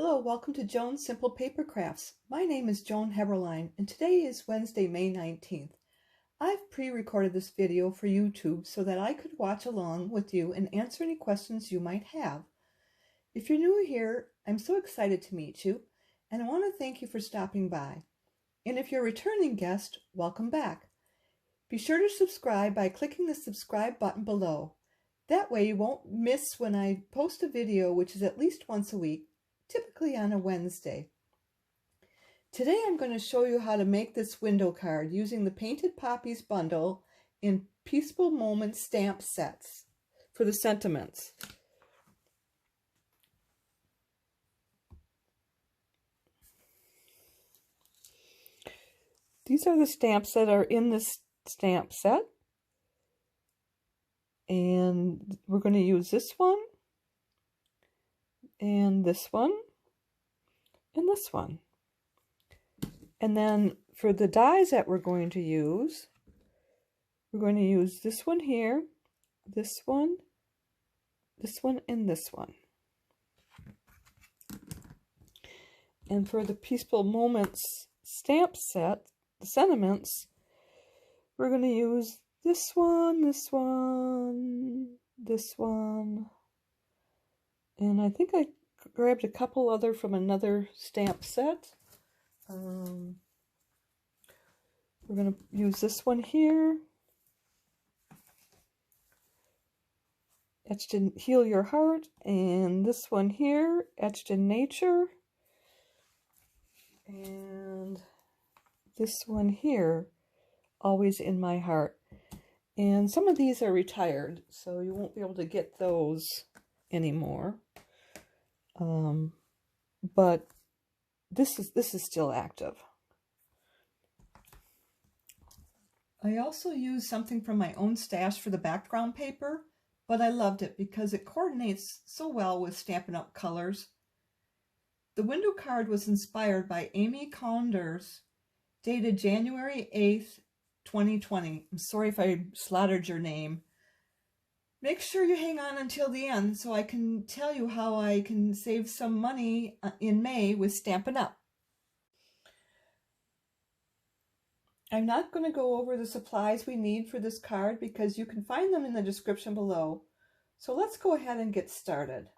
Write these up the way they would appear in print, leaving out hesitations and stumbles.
Hello, welcome to Joan's Simple Paper Crafts. My name is Joan Heberlein, and today is Wednesday, May 19th. I've pre-recorded this video for YouTube so that I could watch along with you and answer any questions you might have. If you're new here, I'm so excited to meet you, and I want to thank you for stopping by. And if you're a returning guest, welcome back. Be sure to subscribe by clicking the subscribe button below. That way you won't miss when I post a video, which is at least once a week, typically on a Wednesday. Today I'm going to show you how to make this window card using the Painted Poppies bundle in Peaceful Moments stamp sets for the sentiments. These are the stamps that are in this stamp set, and we're going to use this one, and this one, and this one. And then for the dies that we're going to use this one here, this one, and this one. And for the Peaceful Moments stamp set, the sentiments, we're going to use this one, this one, this one, and I think I grabbed a couple other from another stamp set. We're going to use this one here, Etched in Heal Your Heart, and this one here, Etched in Nature, and this one here, Always in My Heart. And some of these are retired, so you won't be able to get those anymore. But this is still active. I also used something from my own stash for the background paper, but I loved it because it coordinates so well with Stampin' Up! Colors. The window card was inspired by Amy Koenders, dated January 8th, 2020. I'm sorry if I slaughtered your name. Make sure you hang on until the end so I can tell you how I can save some money in May with Stampin' Up! I'm not going to go over the supplies we need for this card because you can find them in the description below. So let's go ahead and get started.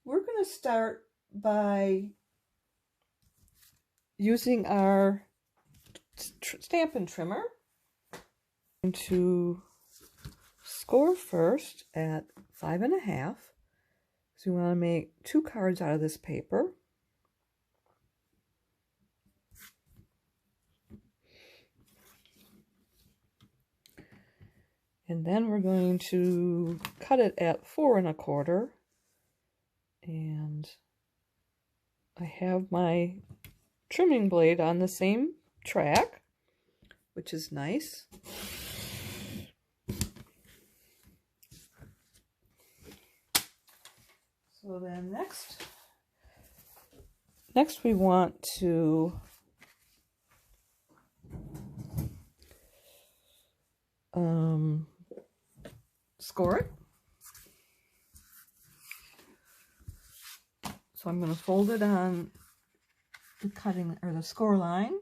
We're going to start by using our Stampin' Trimmer. I'm going to score first at 5.5, because we want to make 2 cards out of this paper. And then we're going to cut it at 4.25, and I have my trimming blade on the same track, which is nice. So then next we want to score it. So I'm going to fold it on the cutting or the score line.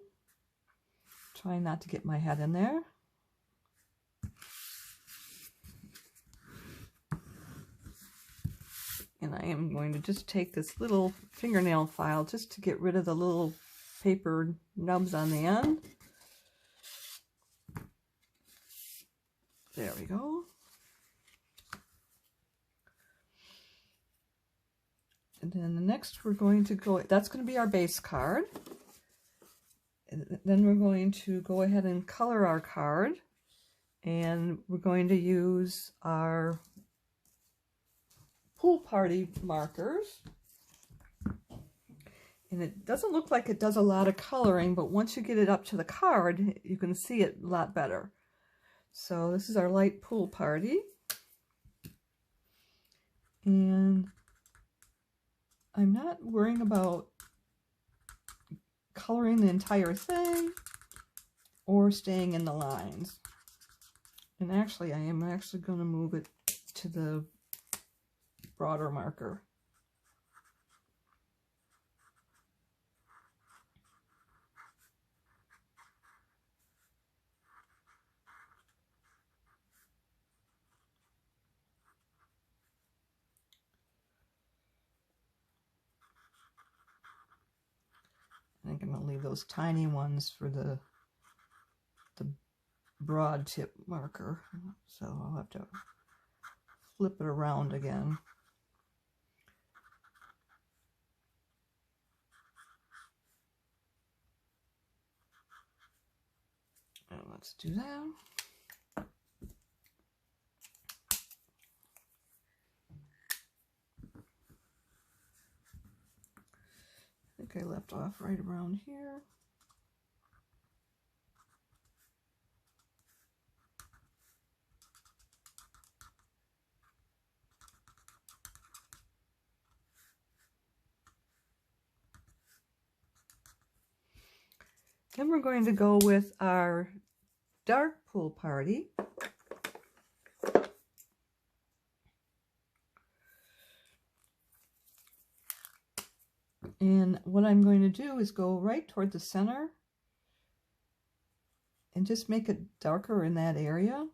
Try not to get my head in there. And I am going to just take this little fingernail file just to get rid of the little paper nubs on the end. There we go. And then the next we're going to go, that's going to be our base card. And then we're going to go ahead and color our card. And we're going to use our pool party markers. And it doesn't look like it does a lot of coloring, but once you get it up to the card, you can see it a lot better. So this is our light pool party. And I'm not worrying about coloring the entire thing or staying in the lines. And actually, I am actually going to move it to the broader marker. think I'm going to leave those tiny ones for the broad tip marker. So I'll have to flip it around again. And let's do that. I think I left off right around here. Then we're going to go with our dark pool party. And what I'm going to do is go right toward the center and just make it darker in that area.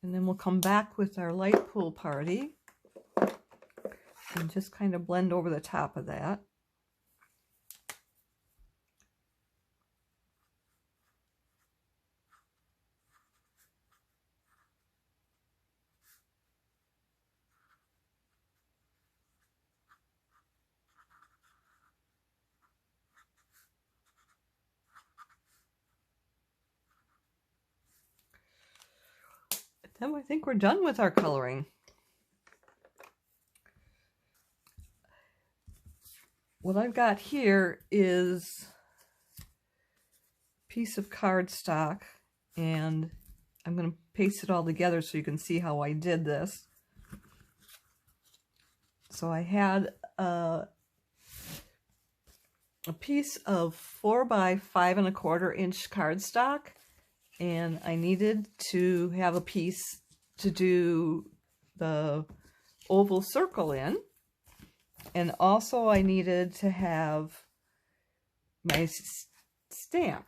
And then we'll come back with our light pool party and just kind of blend over the top of that. Then I think we're done with our coloring. What I've got here is a piece of cardstock, and I'm going to paste it all together so you can see how I did this. So I had a piece of 4 by 5 1/4 inch cardstock, and I needed to have a piece to do the oval circle in. And also I needed to have my stamp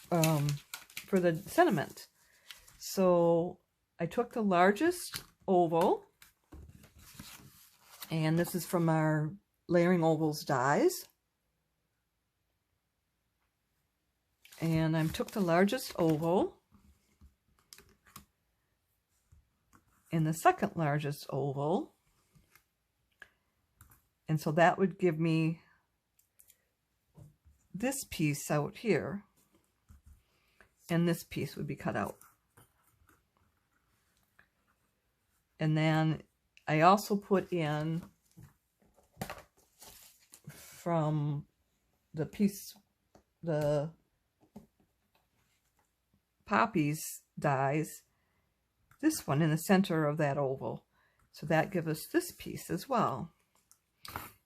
for the sentiment. So I took the largest oval, and this is from our Layering Ovals dies. And I took the largest oval and the second largest oval. And so that would give me this piece out here. And this piece would be cut out. And then I also put in from the piece, the Poppies dies, this one in the center of that oval. So that gives us this piece as well.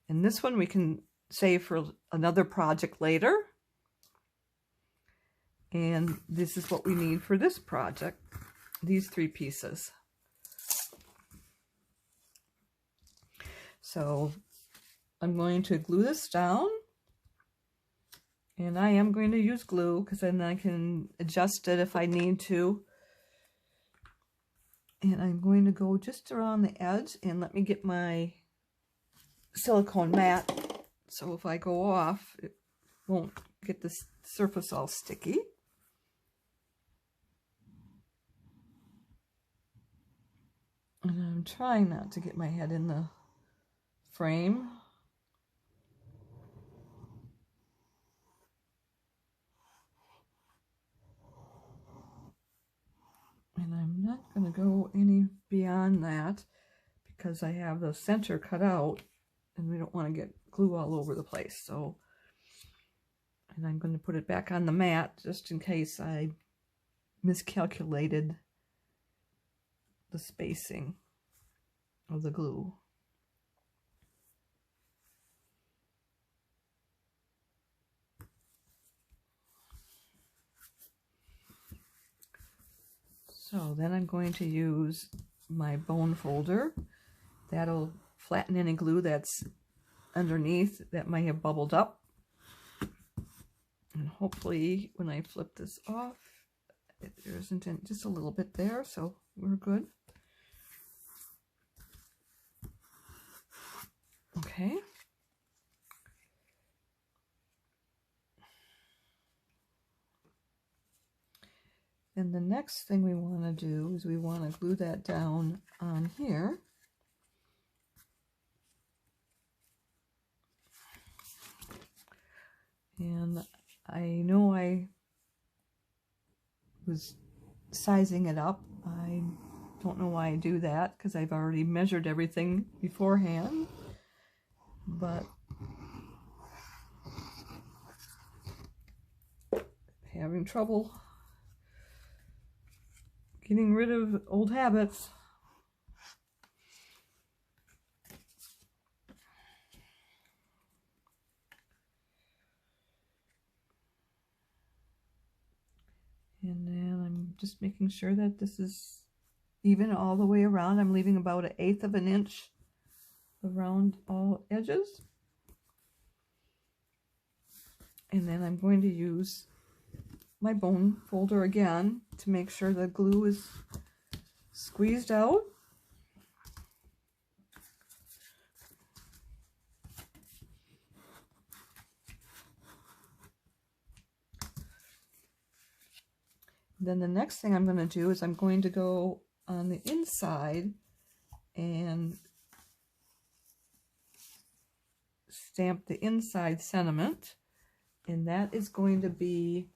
And this one we can save for another project later. And this is what we need for this project, these 3 pieces. So I'm going to glue this down. And I am going to use glue because then I can adjust it if I need to. And I'm going to go just around the edge, and let me get my silicone mat so if I go off it won't get the surface all sticky. And I'm trying not to get my head in the frame. And I'm not going to go any beyond that because I have the center cut out and we don't want to get glue all over the place. So, and I'm going to put it back on the mat just in case I miscalculated the spacing of the glue. So then I'm going to use my bone folder. That'll flatten any glue that's underneath that might have bubbled up. And hopefully when I flip this off, there isn't just a little bit there, so we're good. Okay. And the next thing we want to do is we want to glue that down on here. And I know I was sizing it up. I don't know why I do that, because I've already measured everything beforehand. But having trouble getting rid of old habits. And then I'm just making sure that this is even all the way around. I'm leaving about 1/8 of an inch around all edges. And then I'm going to use my bone folder again to make sure the glue is squeezed out. Then the next thing I'm going to do is I'm going to go on the inside and stamp the inside sentiment, and that is going to be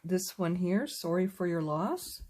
this one here, "Sorry for your loss."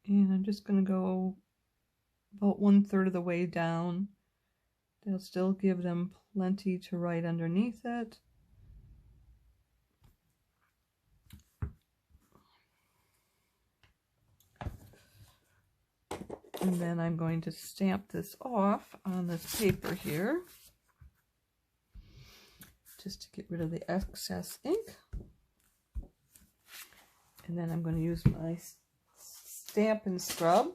And I'm just going to go about 1/3 of the way down. They'll still give them plenty to write underneath it. And then I'm going to stamp this off on this paper here, just to get rid of the excess ink. And then I'm going to use my Stampin' Scrub.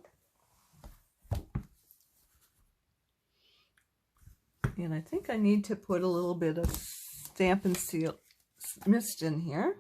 And I think I need to put a little bit of Stampin' Seal mist in here.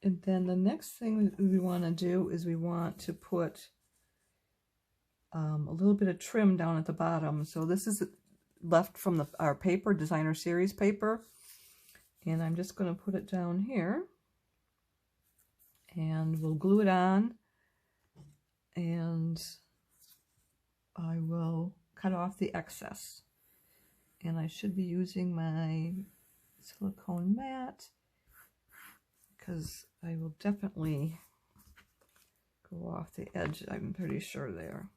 And then the next thing we want to do is we want to put a little bit of trim down at the bottom. So this is left from our paper, Designer Series paper. And I'm just going to put it down here. And we'll glue it on. And I will cut off the excess. And I should be using my silicone mat, because I will definitely go off the edge, I'm pretty sure there.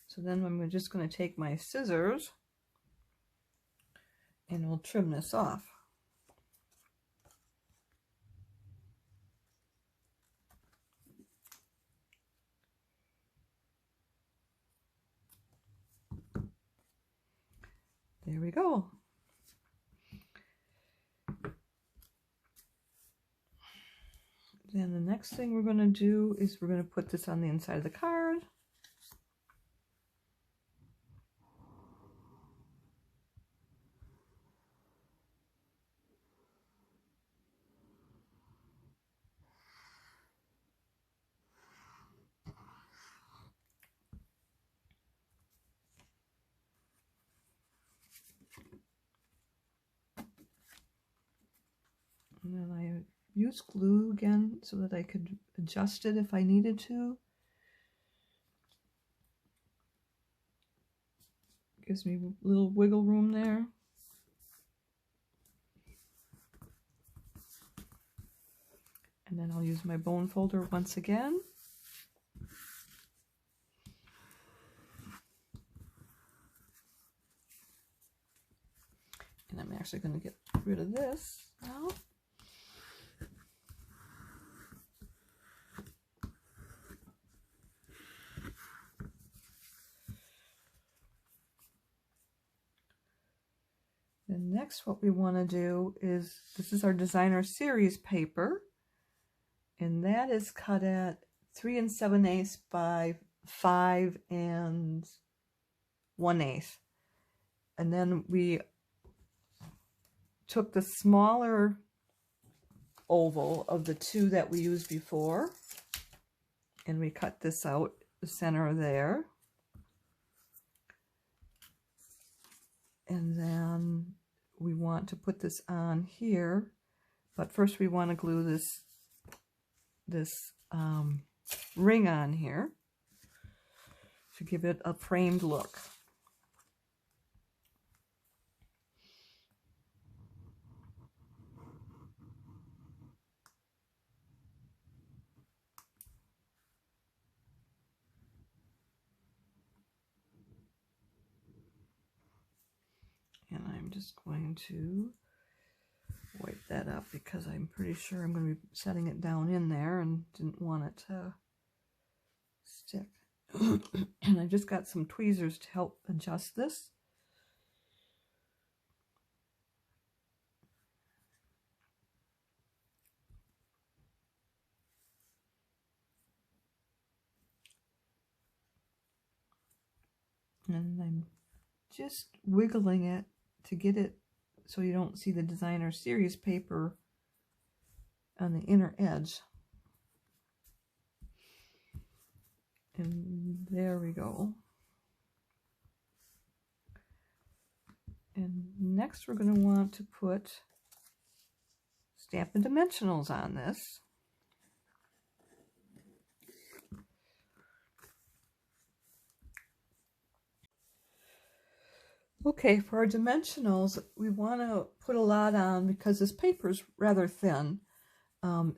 So then I'm just going to take my scissors and we'll trim this off. There we go. Then the next thing we're going to do is we're going to put this on the inside of the card. And then I use glue again so that I could adjust it if I needed to. Gives me a little wiggle room there. And then I'll use my bone folder once again. And I'm actually going to get rid of this now. And next what we want to do is, this is our designer series paper, and that is cut at 3 7/8 by 5 1/8. And then we took the smaller oval of the two that we used before, and we cut this out the center there. And then we want to put this on here, but first we want to glue this ring on here to give it a framed look. And I'm just going to wipe that up because I'm pretty sure I'm going to be setting it down in there and didn't want it to stick. And I just got some tweezers to help adjust this. And I'm just wiggling it to get it so you don't see the designer series paper on the inner edge. And there we go. And next we're going to want to put Stampin' Dimensionals on this. Okay, for our dimensionals, we want to put a lot on because this paper is rather thin.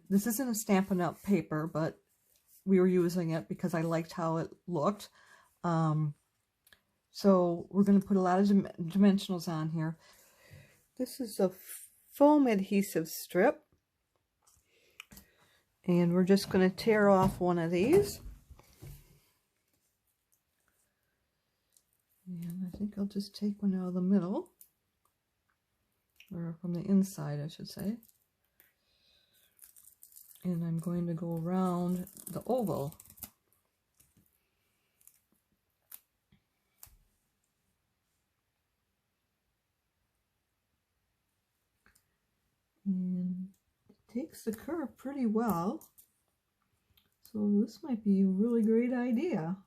This isn't a Stampin' Up paper, but we were using it because I liked how it looked. So we're going to put a lot of dimensionals on here. This is a foam adhesive strip. And we're just going to tear off one of these. And I think I'll just take one out of the middle, or from the inside, I should say. And I'm going to go around the oval. And it takes the curve pretty well. So this might be a really great idea.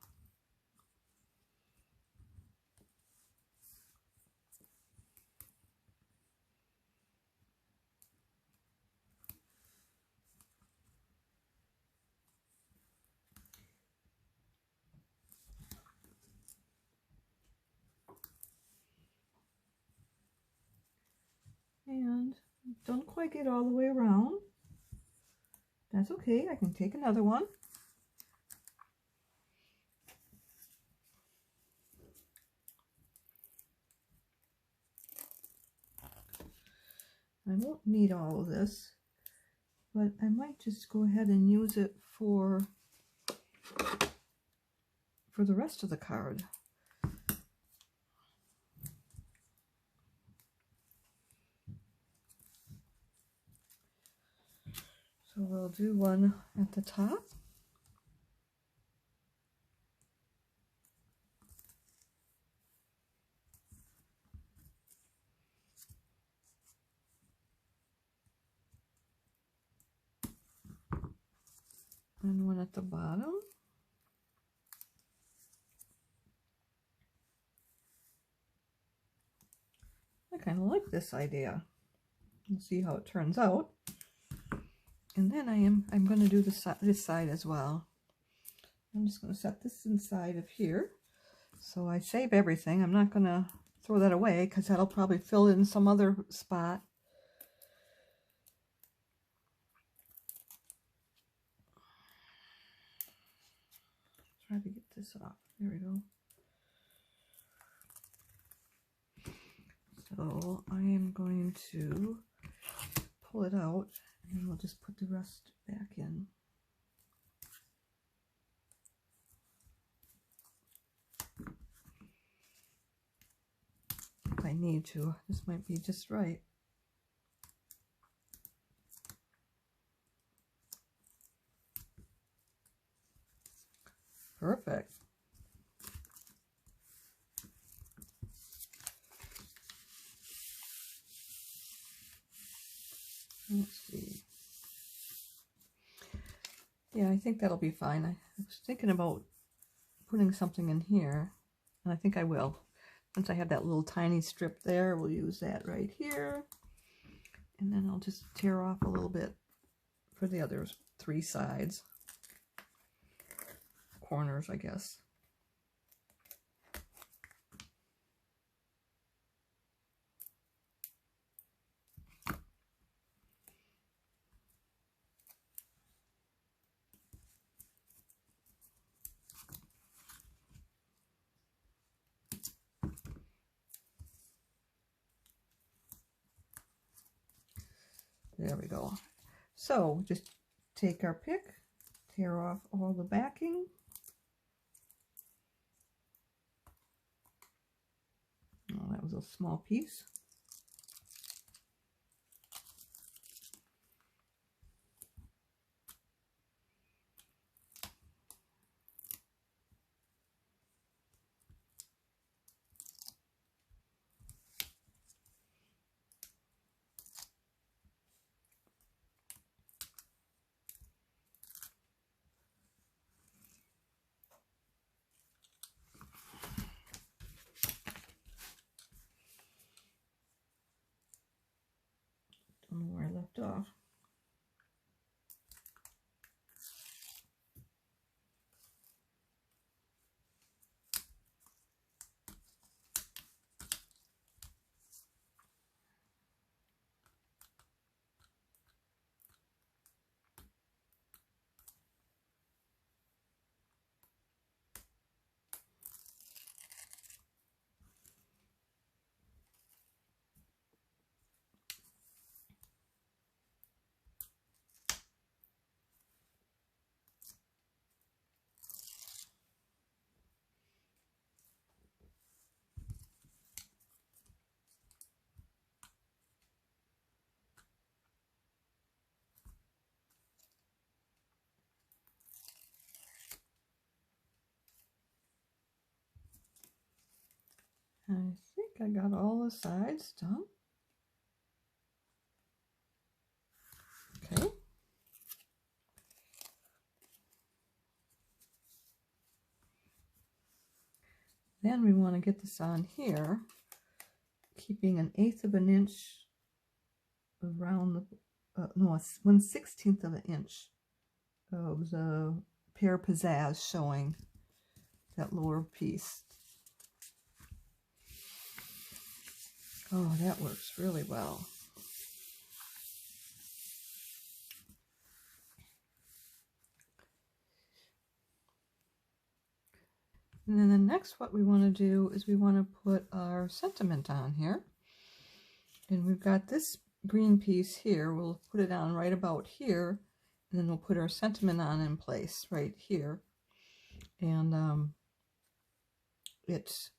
And don't quite get all the way around. That's okay, I can take another one. I won't need all of this, but I might just go ahead and use it for the rest of the card. I'll do one at the top. And one at the bottom. I kind of like this idea. We'll see how it turns out. And then I'm going to do this side as well. I'm just going to set this inside of here. So I save everything. I'm not going to throw that away because that'll probably fill in some other spot. Try to get this off. There we go. So I am going to pull it out and we'll just put the rest back in. If I need to, this might be just right. Perfect. Let's see. Yeah, I think that'll be fine. I was thinking about putting something in here, and I think I will. Once I have that little tiny strip there, we'll use that right here. And then I'll just tear off a little bit for the other 3 sides. Corners, I guess. There we go. So just take our pick, tear off all the backing. Oh, that was a small piece. Don't know where I left off. I think I got all the sides done. Okay. Then we want to get this on here, keeping 1/8 of an inch around the, no, 1/16 of an inch of the pear pizzazz showing that lower piece. Oh, that works really well. And then the next, what we want to do is we want to put our sentiment on here. And we've got this green piece here. We'll put it on right about here. And then we'll put our sentiment on in place right here. And it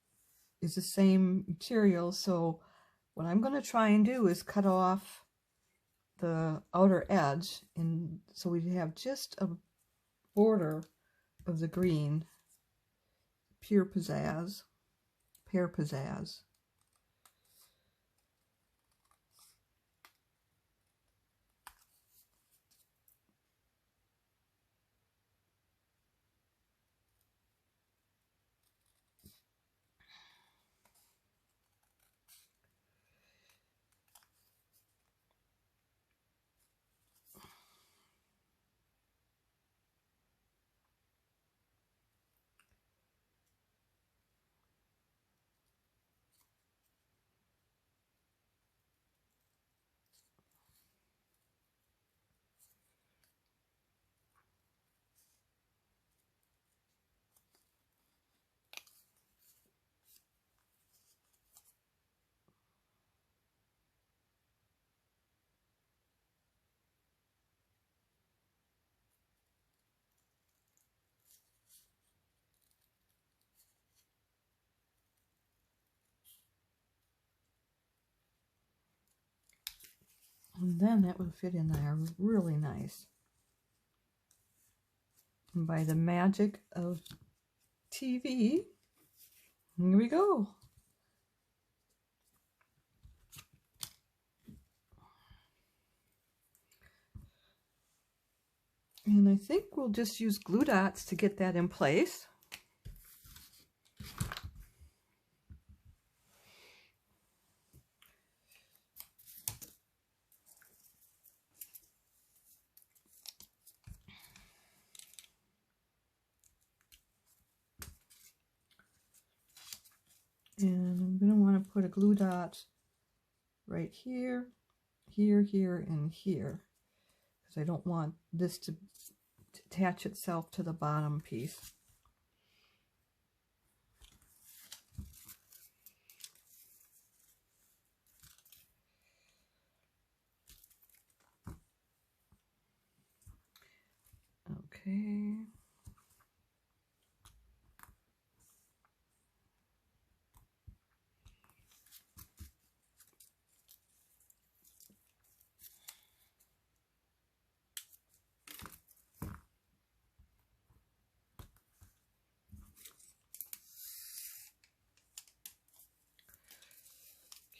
is the same material. So what I'm going to try and do is cut off the outer edge, and so we have just a border of the green, pear pizzazz. And then that would fit in there really nice. And by the magic of TV, here we go. And I think we'll just use glue dots to get that in place. And I'm going to want to put a glue dot right here, here, here, and here, because I don't want this to attach itself to the bottom piece. Okay.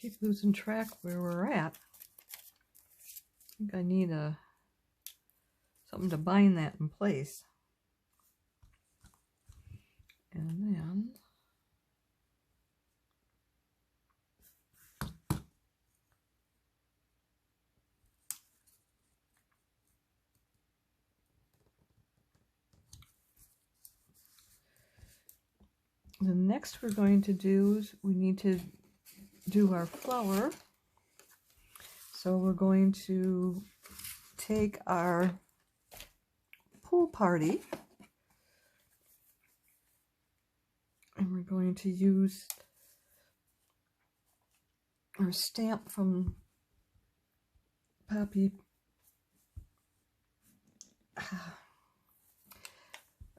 Keep losing track where we're at. I think I need something to bind that in place. And then the next we're going to do is we need to do our flower. So we're going to take our pool party and we're going to use our stamp from Poppy.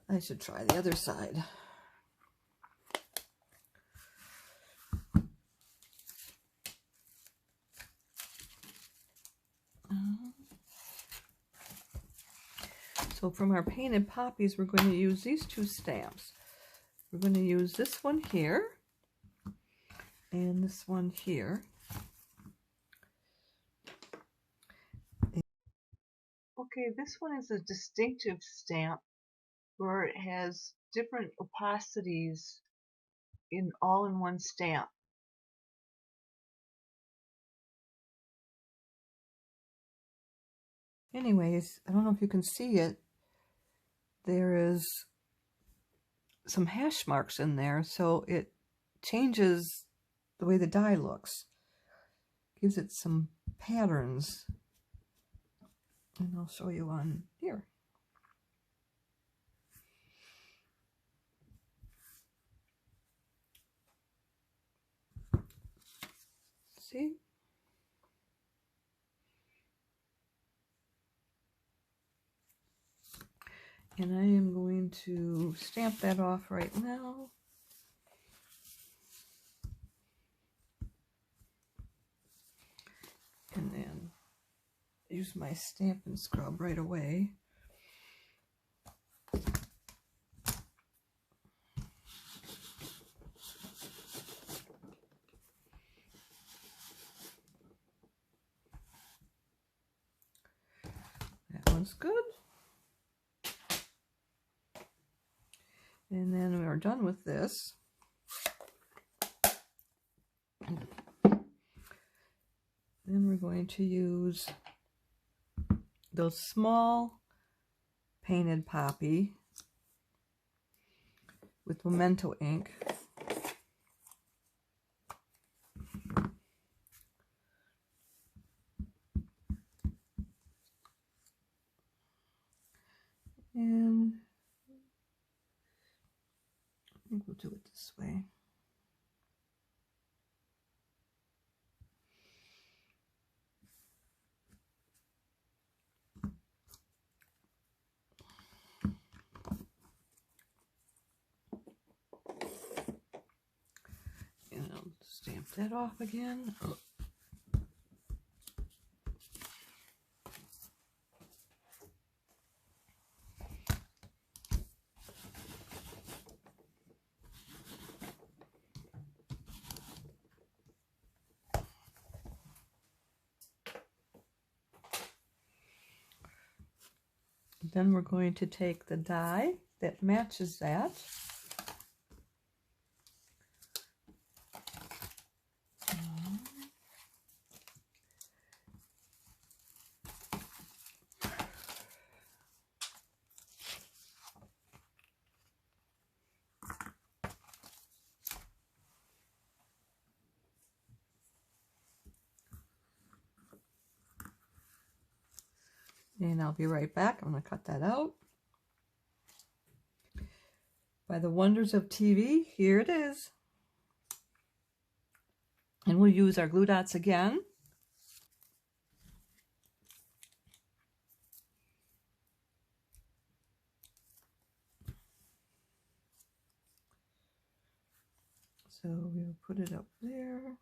I should try the other side. So from our painted poppies, we're going to use these two stamps. We're going to use this one here and this one here. Okay, this one is a distinctive stamp where it has different opacities all in one stamp. Anyways, I don't know if you can see it. There is some hash marks in there, so it changes the way the die looks. Gives it some patterns. And I'll show you on here. See? And I am going to stamp that off right now. And then use my Stampin' Scrub right away. That one's good. And then we are done with this. Then we're going to use those small painted Poppy with Memento ink. And I think we'll do it this way. And I'll stamp that off again. Oh. Then we're going to take the die that matches that. And I'll be right back. I'm going to cut that out. By the wonders of TV, here it is. And we'll use our glue dots again. So we'll put it up there.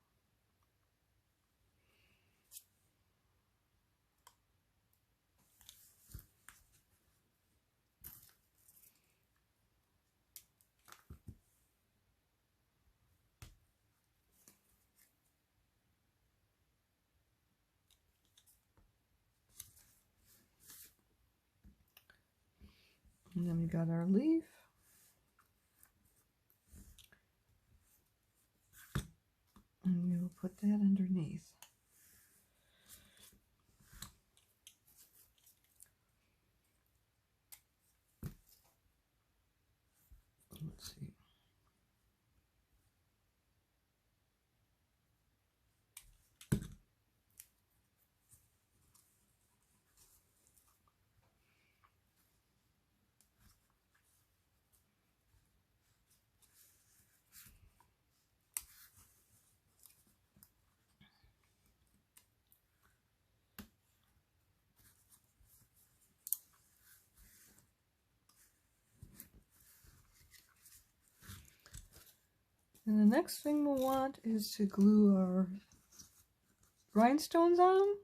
And then we got our leaf. And we will put that underneath. Let's see. And the next thing we'll want is to glue our rhinestones on.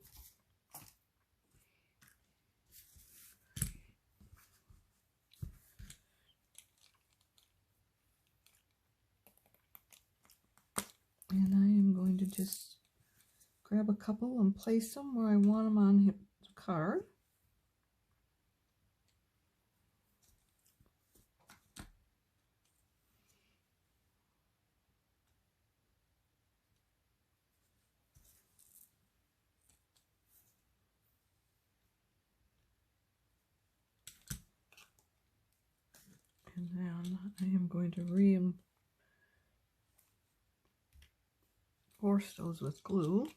And I am going to just grab a couple and place them where I want them on the card. And then I am going to reinforce those with glue.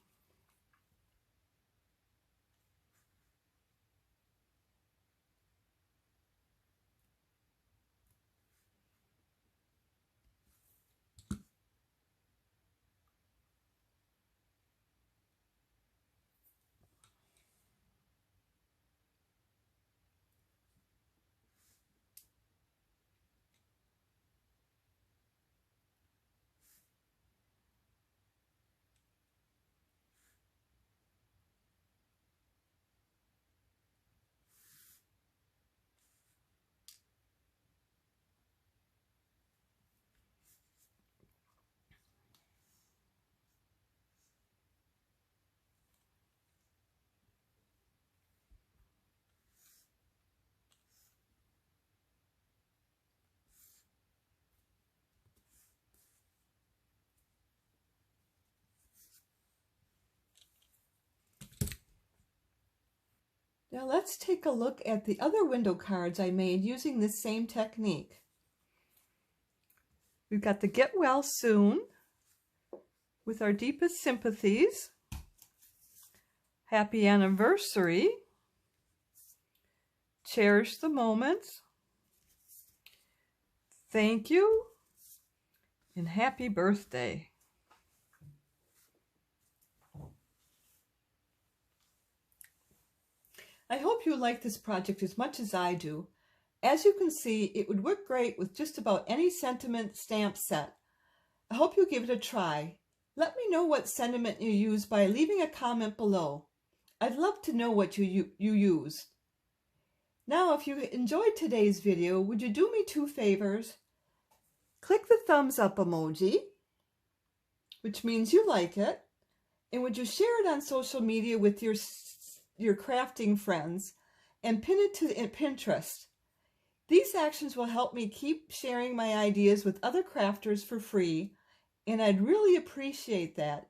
Now let's take a look at the other window cards I made using this same technique. We've got the Get Well Soon with our deepest sympathies, Happy Anniversary, Cherish the Moments, Thank You, and Happy Birthday. I hope you like this project as much as I do. As you can see, it would work great with just about any sentiment stamp set. I hope you give it a try. Let me know what sentiment you use by leaving a comment below. I'd love to know what you use. Now, if you enjoyed today's video, would you do me two favors? Click the thumbs up emoji, which means you like it, and would you share it on social media with your crafting friends and pin it to Pinterest. These actions will help me keep sharing my ideas with other crafters for free, and I'd really appreciate that.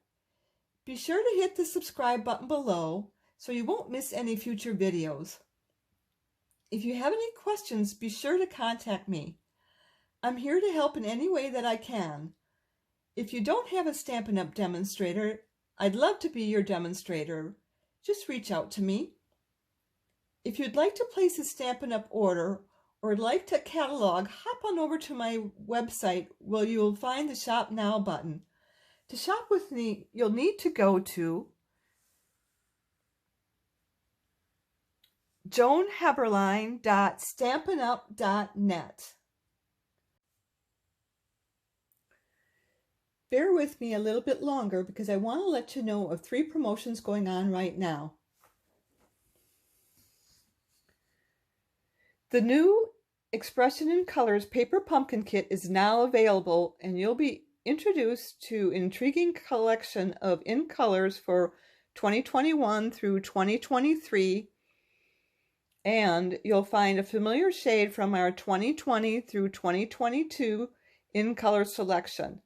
Be sure to hit the subscribe button below so you won't miss any future videos. If you have any questions, be sure to contact me. I'm here to help in any way that I can. If you don't have a Stampin' Up! Demonstrator, I'd love to be your demonstrator. Just reach out to me. If you'd like to place a Stampin' Up! Order or would like to catalog, hop on over to my website where you'll find the Shop Now button. To shop with me, you'll need to go to joanheberlein.stampinup.net. Bear with me a little bit longer because I want to let you know of 3 promotions going on right now. The new Expression in Colors Paper Pumpkin Kit is now available, and you'll be introduced to an intriguing collection of in colors for 2021 through 2023, and you'll find a familiar shade from our 2020 through 2022 in color selection.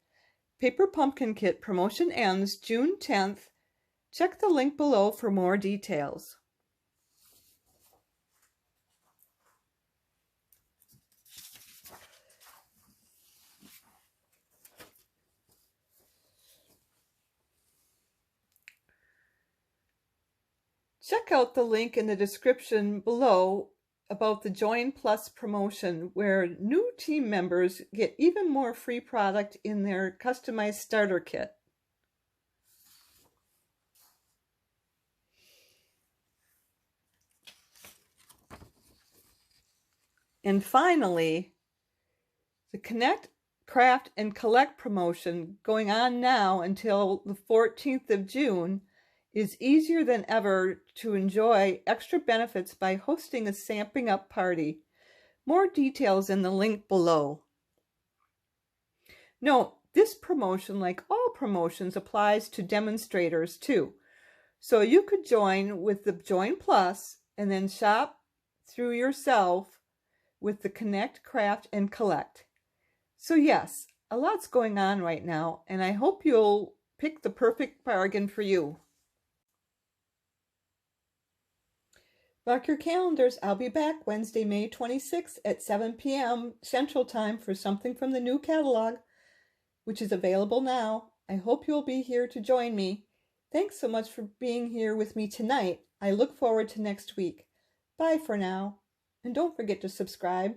Paper Pumpkin Kit promotion ends June 10th. Check the link below for more details. Check out the link in the description below about the Join Plus promotion, where new team members get even more free product in their customized starter kit. And finally, the Connect, Craft, and Collect promotion going on now until the 14th of June is easier than ever to enjoy extra benefits by hosting a Stampin' Up! Party. More details in the link below. Note, this promotion, like all promotions, applies to demonstrators too. So you could join with the Join Plus and then shop through yourself with the Connect, Craft, and Collect. So yes, a lot's going on right now, and I hope you'll pick the perfect bargain for you. Mark your calendars. I'll be back Wednesday, May 26th at 7 p.m. Central Time for something from the new catalog, which is available now. I hope you'll be here to join me. Thanks so much for being here with me tonight. I look forward to next week. Bye for now, and don't forget to subscribe.